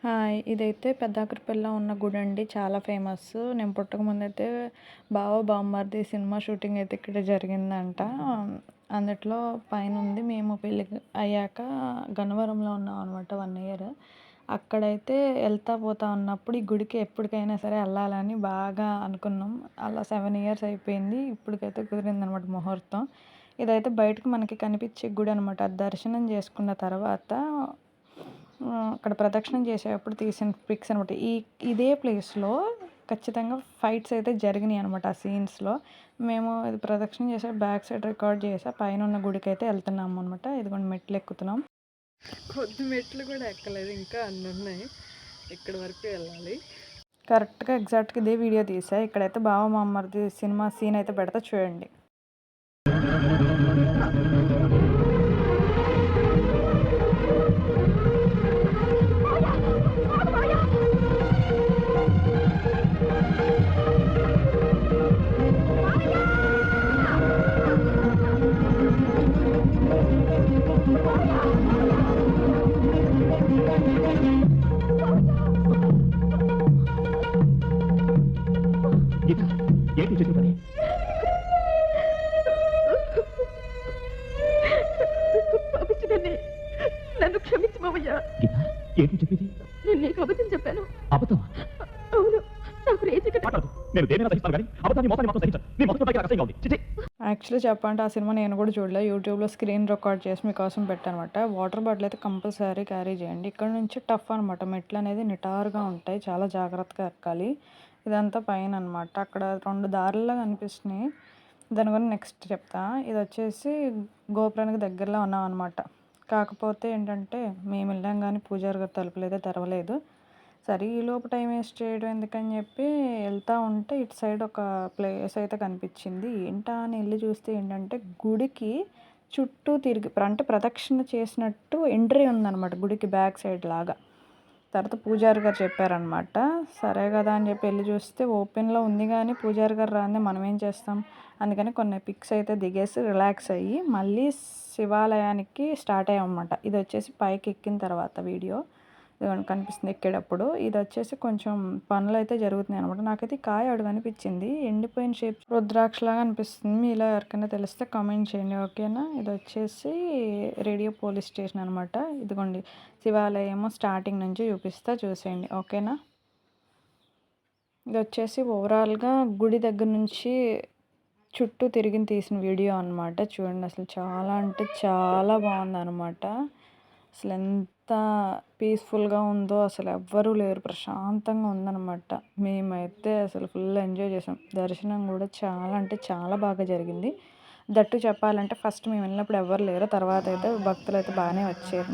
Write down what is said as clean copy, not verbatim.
Hi! ఇదైతే పెద్దాకరిపల్లిలో ఉన్న గుడండి. చాలా ఫేమస్. నేను పుట్టకముందైతే బావ, బామ్మర్ది సినిమా షూటింగ్ అయితే ఇక్కడే జరిగిందంట. అందుట్లో పైనుంది. మేము పెళ్ళి అయ్యాక గన్నవరంలో ఉన్నాం అనమాట 1 ఇయర్. అక్కడైతే పోతా ఉన్నప్పుడు ఈ గుడికి ఎప్పటికైనా సరే ఎళ్ళాలని బాగా అనుకున్నాం. అలా 7 ఇయర్స్ అయిపోయింది. ఇప్పటికైతే కుదిరిందనమాట ముహూర్తం. ఇదైతే బయటకి మనకి కనిపించే గుడనమాట. అది దర్శనం చేసుకున్న తర్వాత అక్కడ ప్రదక్షిణం చేసేటప్పుడు తీసిన పిక్స్ అనమాట. ఇదే ప్లేస్‌లో ఖచ్చితంగా ఫైట్స్ అయితే జరిగినాయనమాట ఆ సీన్స్‌లో. మేము ఇది ప్రదక్షిణం చేసే బ్యాక్ సైడ్ రికార్డ్ చేసా. పైనున్న గుడికైతే ఎళ్తున్నామనమాట. ఇదిగోండి మెట్లెక్కుతున్నాం. కొద్ది మెట్లు కూడా ఎక్కలేదు. ఇంకా అన్నున్నాయి. ఇక్కడి వరకు వెళ్ళాలి. కరెక్ట్‌గా ఎగ్జాక్ట్‌గా ఇదే వీడియో తీసా. ఇక్కడైతే బావ బామ్మర్ది సినిమా సీన్ అయితే పెడతా చూడండి. గీత ఏంటి చేసిన పని? పాపించడాన్ని నన్ను క్షమించు మావయ్య. గీత ఏంటి చెప్పేది? నేను నీకు అబద్ధం చెప్పాను. అబద్ధమా? అవును, నాకు రేచిక మాట్లాడదు. నేను దేనినైనా సహిస్తాను కానీ అబద్ధాన్ని మోసాన్ని మాత్రం సహించను. నీ మొదటి నాకు అసహ్యంగా ఉంది. చిచి. యాక్చువల్లీ చెప్పాలంటే ఆ సినిమా నేను కూడా చూడలే. యూట్యూబ్‌లో స్క్రీన్ రికార్డ్ చేసి మీకోసం పెట్టానమాట. వాటర్ బాటిల్ అయితే కంపల్సరీ క్యారీ చేయండి. ఇక్కడ నుంచి టఫ్ అనమాట. మెట్లనేది నిటారుగా ఉంటాయి. చాలా జాగ్రత్తగా ఎక్కాలి. ఇదంతా పైననమాట. అక్కడ 2 దారుల్లా కనిపిస్తున్నాయి. దాని గురించి నెక్స్ట్ చెప్తా. ఇదొచ్చేసి గోపురానికి దగ్గరలో ఉన్నామనమాట. కాకపోతే ఏంటంటే మేము వెళ్ళాం గానీ పూజారి గారు తలుపులైతే తెరవలేదు. సరే ఈలోపు టైం వేస్ట్ చేయడం ఎందుకని చెప్పి వెళ్తా ఉంటే ఇటు సైడ్ ఒక ప్లేస్ అయితే కనిపించింది. ఏంటా అని వెళ్ళి చూస్తే ఏంటంటే గుడికి చుట్టూ తిరిగి అంటే ప్రదక్షిణ చేసినట్టు ఎంట్రీ ఉందన్నమాట గుడికి బ్యాక్ సైడ్ లాగా. తర్వాత పూజారి గారు చెప్పారనమాట. సరే కదా అని చెప్పి వెళ్ళి చూస్తే ఓపెన్లో ఉంది కానీ పూజారి గారు రాందే మనం ఏం చేస్తాం. అందుకని కొన్ని పిక్స్ అయితే దిగేసి రిలాక్స్ అయ్యి మళ్ళీ శివాలయానికి స్టార్ట్ అయ్యామన్నమాట. ఇది వచ్చేసి పైకి ఎక్కిన తర్వాత వీడియో ఇదిగోండి కనిపిస్తుంది ఎక్కేటప్పుడు. ఇది వచ్చేసి కొంచెం పనులు అయితే జరుగుతున్నాయి అనమాట. నాకైతే ఈ కాయ అడుగు అనిపించింది. ఎండిపోయిన షేప్ రుద్రాక్షలాగా అనిపిస్తుంది. మీలో ఎవరికైనా తెలిస్తే కామెంట్ చేయండి, ఓకేనా. ఇది వచ్చేసి రేడియో పోలీస్ స్టేషన్ అనమాట. ఇదిగోండి శివాలయం స్టార్టింగ్ నుంచి చూపిస్తా చూసేయండి, ఓకేనా. ఇది వచ్చేసి ఓవరాల్గా గుడి దగ్గర నుంచి చుట్టూ తిరిగి తీసిన వీడియో అనమాట. చూడండి అసలు చాలా అంటే చాలా బాగుందనమాట. అసలు ఎంత పీస్ఫుల్గా ఉందో అసలు ఎవ్వరూ లేరు, ప్రశాంతంగా ఉందనమాట. మేమైతే అసలు ఫుల్ ఎంజాయ్ చేసాం. దర్శనం కూడా చాలా అంటే చాలా బాగా జరిగింది. దట్టు చెప్పాలంటే ఫస్ట్ మేము వెళ్ళినప్పుడు ఎవ్వరు లేరు. తర్వాత అయితే భక్తులు అయితే బాగానే వచ్చారు.